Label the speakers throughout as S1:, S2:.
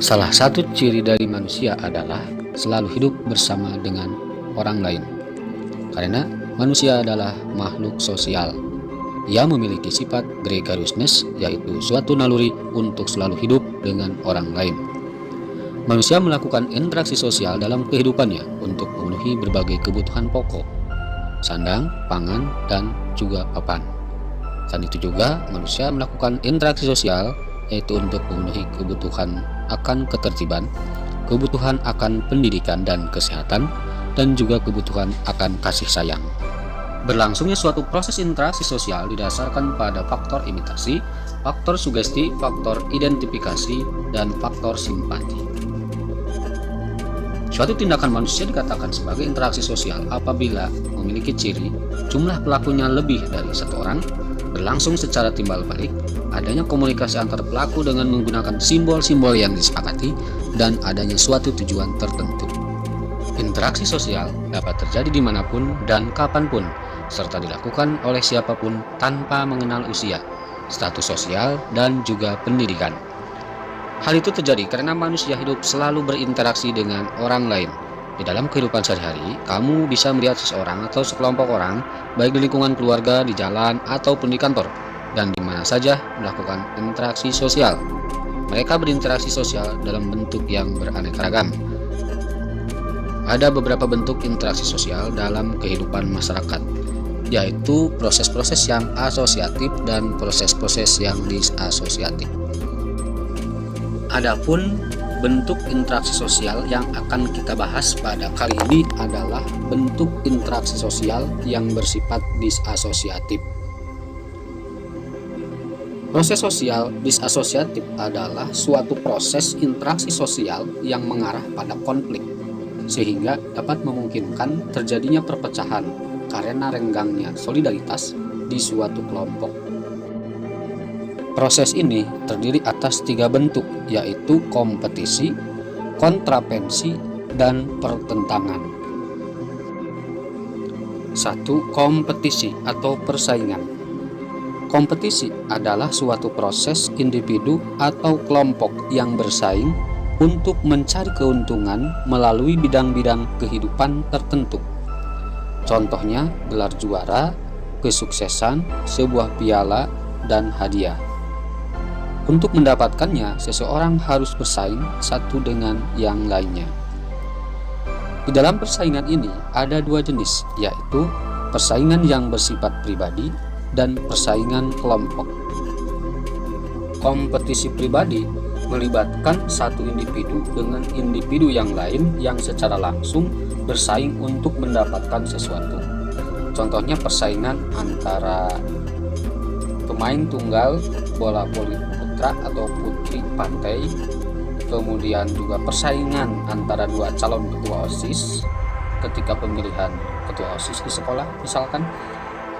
S1: Salah satu ciri dari manusia adalah selalu hidup bersama dengan orang lain. Karena manusia adalah makhluk sosial. Ia memiliki sifat gregariousness, yaitu suatu naluri untuk selalu hidup dengan orang lain. Manusia melakukan interaksi sosial dalam kehidupannya untuk memenuhi berbagai kebutuhan pokok, sandang, pangan, dan juga papan. Selain itu juga manusia melakukan interaksi sosial yaitu untuk memenuhi kebutuhan akan ketertiban, kebutuhan akan pendidikan dan kesehatan, dan juga kebutuhan akan kasih sayang. Berlangsungnya suatu proses interaksi sosial didasarkan pada faktor imitasi, faktor sugesti, faktor identifikasi, dan faktor simpati. Suatu tindakan manusia dikatakan sebagai interaksi sosial apabila memiliki ciri jumlah pelakunya lebih dari satu orang, berlangsung secara timbal balik, adanya komunikasi antar pelaku dengan menggunakan simbol-simbol yang disepakati, dan adanya suatu tujuan tertentu. Interaksi sosial dapat terjadi dimanapun dan kapanpun, serta dilakukan oleh siapapun tanpa mengenal usia, status sosial, dan juga pendidikan. Hal itu terjadi karena manusia hidup selalu berinteraksi dengan orang lain. Di dalam kehidupan sehari-hari, kamu bisa melihat seseorang atau sekelompok orang, baik di lingkungan keluarga, di jalan, ataupun di kantor, dan di mana saja melakukan interaksi sosial. Mereka berinteraksi sosial dalam bentuk yang beraneka ragam. Ada beberapa bentuk interaksi sosial dalam kehidupan masyarakat, yaitu proses-proses yang asosiatif dan proses-proses yang disasosiatif. Adapun bentuk interaksi sosial yang akan kita bahas pada kali ini adalah bentuk interaksi sosial yang bersifat disasosiatif. Proses sosial disasosiatif adalah suatu proses interaksi sosial yang mengarah pada konflik, sehingga dapat memungkinkan terjadinya perpecahan karena renggangnya solidaritas di suatu kelompok. Proses ini terdiri atas 3 bentuk, yaitu kompetisi, kontravensi, dan pertentangan. 1. Kompetisi atau persaingan. Kompetisi adalah suatu proses individu atau kelompok yang bersaing untuk mencari keuntungan melalui bidang-bidang kehidupan tertentu. Contohnya gelar juara, kesuksesan, sebuah piala, dan hadiah. Untuk mendapatkannya, seseorang harus bersaing satu dengan yang lainnya. Di dalam persaingan ini ada 2 jenis, yaitu persaingan yang bersifat pribadi dan persaingan kelompok. Kompetisi pribadi melibatkan satu individu dengan individu yang lain yang secara langsung bersaing untuk mendapatkan sesuatu. Contohnya persaingan antara pemain tunggal bola voli putra atau putri pantai, kemudian juga persaingan antara 2 calon ketua OSIS ketika pemilihan ketua OSIS di sekolah misalkan,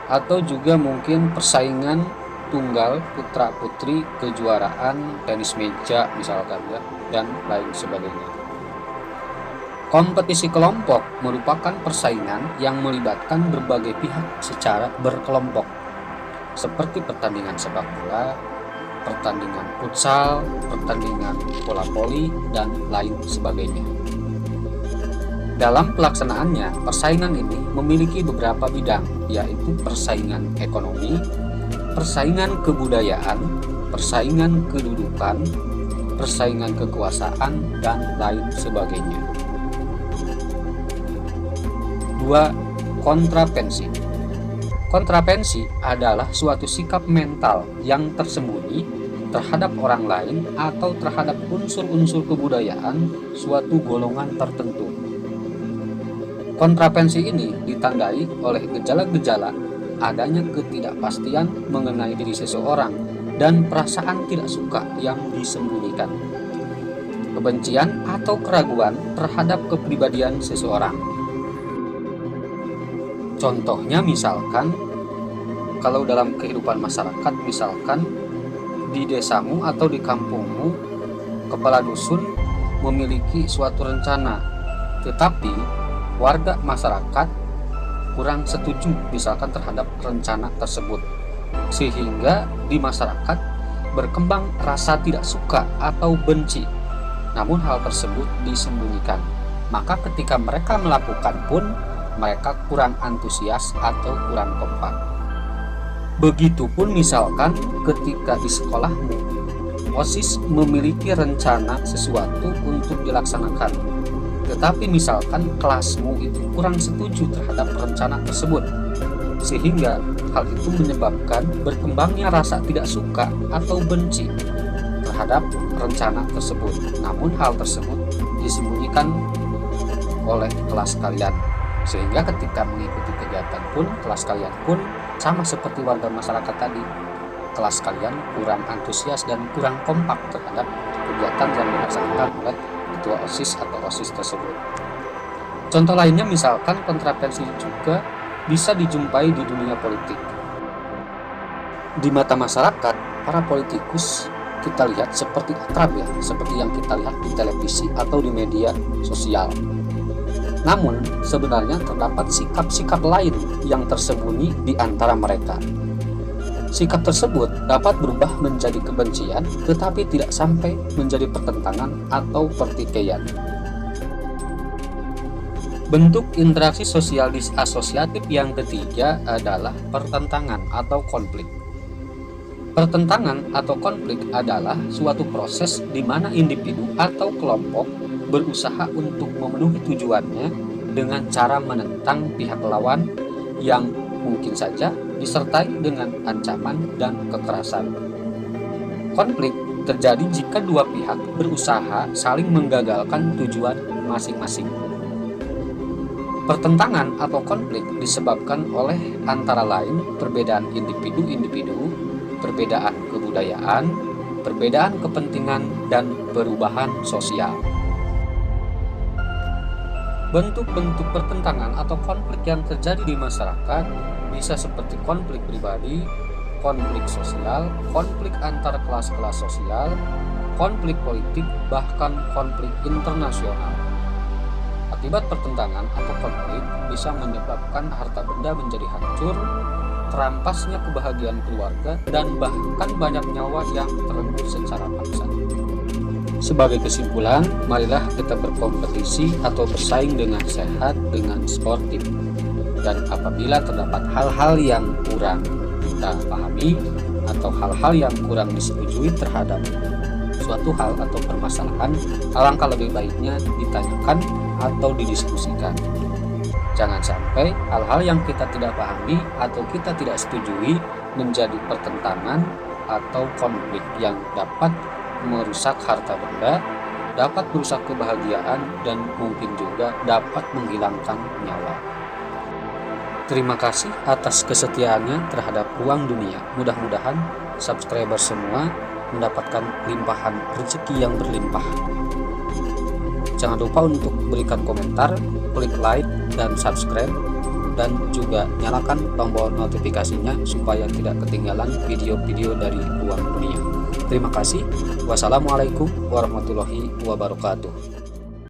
S1: atau juga mungkin persaingan tunggal putra putri kejuaraan tenis meja misalkan ya, dan lain sebagainya. Kompetisi kelompok merupakan persaingan yang melibatkan berbagai pihak secara berkelompok, seperti pertandingan sepak bola, pertandingan futsal, pertandingan bola voli, dan lain sebagainya. Dalam pelaksanaannya, persaingan ini memiliki beberapa bidang, yaitu persaingan ekonomi, persaingan kebudayaan, persaingan kedudukan, persaingan kekuasaan, dan lain sebagainya. 2. Kontravensi. Kontravensi adalah suatu sikap mental yang tersembunyi terhadap orang lain atau terhadap unsur-unsur kebudayaan suatu golongan tertentu. Kontravensi ini ditandai oleh gejala-gejala adanya ketidakpastian mengenai diri seseorang dan perasaan tidak suka yang disembunyikan, kebencian atau keraguan terhadap kepribadian seseorang. Contohnya misalkan, kalau dalam kehidupan masyarakat, misalkan di desamu atau di kampungmu, kepala dusun memiliki suatu rencana, tetapi warga masyarakat kurang setuju misalkan terhadap rencana tersebut, sehingga di masyarakat berkembang rasa tidak suka atau benci namun hal tersebut disembunyikan. Maka ketika mereka melakukan pun, mereka kurang antusias atau kurang kompak. Begitupun misalkan ketika di sekolahmu, OSIS memiliki rencana sesuatu untuk dilaksanakan, tetapi misalkan kelasmu itu kurang setuju terhadap rencana tersebut, sehingga hal itu menyebabkan berkembangnya rasa tidak suka atau benci terhadap rencana tersebut. Namun hal tersebut disembunyikan oleh kelas kalian, sehingga ketika mengikuti kegiatan pun, kelas kalian pun sama seperti warga masyarakat tadi, kelas kalian kurang antusias dan kurang kompak terhadap kegiatan yang dilaksanakan oleh ketua OSIS atau OSIS tersebut. Contoh lainnya misalkan kontraversi juga bisa dijumpai di dunia politik. Di mata masyarakat, para politikus kita lihat seperti akrab ya, seperti yang kita lihat di televisi atau di media sosial. Namun, sebenarnya terdapat sikap-sikap lain yang tersembunyi di antara mereka. Sikap tersebut dapat berubah menjadi kebencian, tetapi tidak sampai menjadi pertentangan atau pertikaian. Bentuk interaksi sosial disasosiatif yang ketiga adalah pertentangan atau konflik. Pertentangan atau konflik adalah suatu proses di mana individu atau kelompok berusaha untuk memenuhi tujuannya dengan cara menentang pihak lawan yang mungkin saja disertai dengan ancaman dan kekerasan. Konflik terjadi jika dua pihak berusaha saling menggagalkan tujuan masing-masing. Pertentangan atau konflik disebabkan oleh antara lain perbedaan individu-individu, perbedaan kebudayaan, perbedaan kepentingan, dan perubahan sosial. Bentuk-bentuk pertentangan atau konflik yang terjadi di masyarakat bisa seperti konflik pribadi, konflik sosial, konflik antar kelas-kelas sosial, konflik politik, bahkan konflik internasional. Akibat pertentangan atau konflik bisa menyebabkan harta benda menjadi hancur, terampasnya kebahagiaan keluarga, dan bahkan banyak nyawa yang terenggut secara paksa. Sebagai kesimpulan, marilah kita berkompetisi atau bersaing dengan sehat, dengan sportif. Dan apabila terdapat hal-hal yang kurang kita pahami atau hal-hal yang kurang disetujui terhadap suatu hal atau permasalahan, alangkah lebih baiknya ditanyakan atau didiskusikan. Jangan sampai hal-hal yang kita tidak pahami atau kita tidak setujui menjadi pertentangan atau konflik yang dapat merusak harta benda, dapat merusak kebahagiaan, dan mungkin juga dapat menghilangkan nyawa. Terima kasih atas kesetiaannya terhadap Ruang Dunia. Mudah-mudahan subscriber semua mendapatkan limpahan rezeki yang berlimpah. Jangan lupa untuk berikan komentar, klik like dan subscribe, dan juga nyalakan tombol notifikasinya supaya tidak ketinggalan video-video dari Ruang Dunia. Terima kasih. Wassalamualaikum warahmatullahi wabarakatuh.